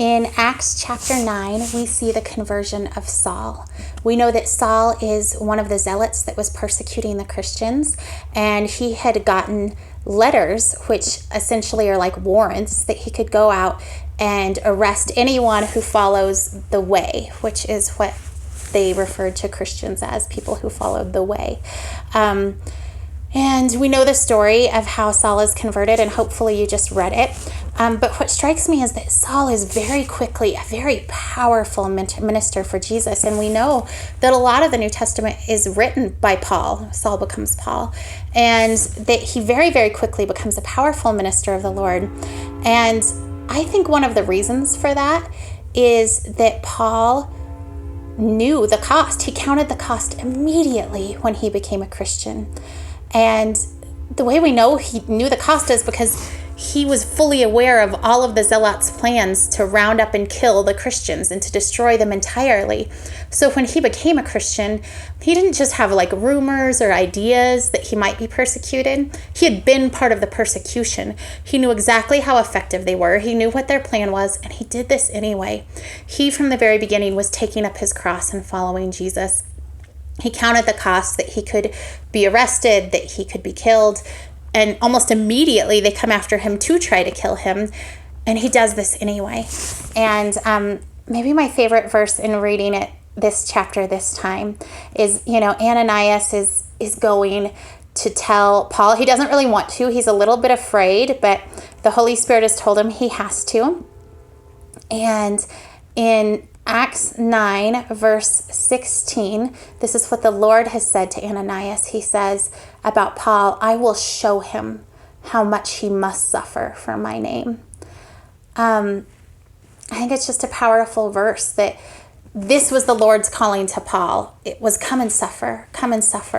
In Acts chapter 9, we see the conversion of Saul. We know that Saul is one of the zealots that was persecuting the Christians, and he had gotten letters, which essentially are like warrants, that he could go out and arrest anyone who follows the way, which is what they referred to Christians as, people who followed the way. And we know the story of how Saul is converted, and hopefully you just read it. But what strikes me is that Saul is very quickly a very powerful minister for Jesus. And we know that a lot of the New Testament is written by Paul. Saul becomes Paul. And that he very, very quickly becomes a powerful minister of the Lord. And I think one of the reasons for that is that Paul knew the cost. He counted the cost immediately when he became a Christian. And the way we know he knew the cost is because he was fully aware of all of the zealots' plans to round up and kill the Christians and to destroy them entirely. So when he became a Christian, he didn't just have like rumors or ideas that he might be persecuted. He had been part of the persecution. He knew exactly how effective they were. He knew what their plan was, and he did this anyway. He, from the very beginning, was taking up his cross and following Jesus. He counted the cost that he could be arrested, that he could be killed, and almost immediately they come after him to try to kill him, and he does this anyway. And maybe my favorite verse in reading it this chapter this time is, Ananias is going to tell Paul. He doesn't really want to. He's a little bit afraid, but the Holy Spirit has told him he has to. And in Acts 9, verse 16, this is what the Lord has said to Ananias. He says about Paul, I will show him how much he must suffer for my name. I think it's just a powerful verse that this was the Lord's calling to Paul. It was come and suffer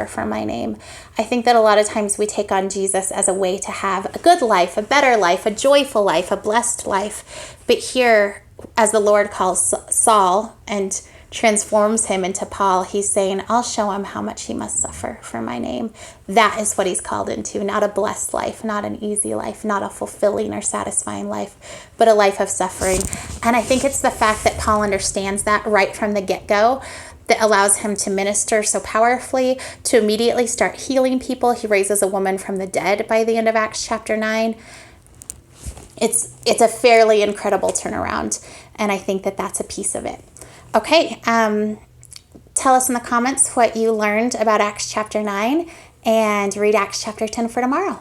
for my name. I think that a lot of times we take on Jesus as a way to have a good life, a better life, a joyful life, a blessed life. But here, as the Lord calls Saul and transforms him into Paul, he's saying, I'll show him how much he must suffer for my name. That is what he's called into, not a blessed life, not an easy life, not a fulfilling or satisfying life, but a life of suffering. And I think it's the fact that Paul understands that right from the get-go that allows him to minister so powerfully, to immediately start healing people. He raises a woman from the dead by the end of Acts chapter 9. It's a fairly incredible turnaround, and I think that that's a piece of it. Okay, tell us in the comments what you learned about Acts chapter 9, and read Acts chapter 10 for tomorrow.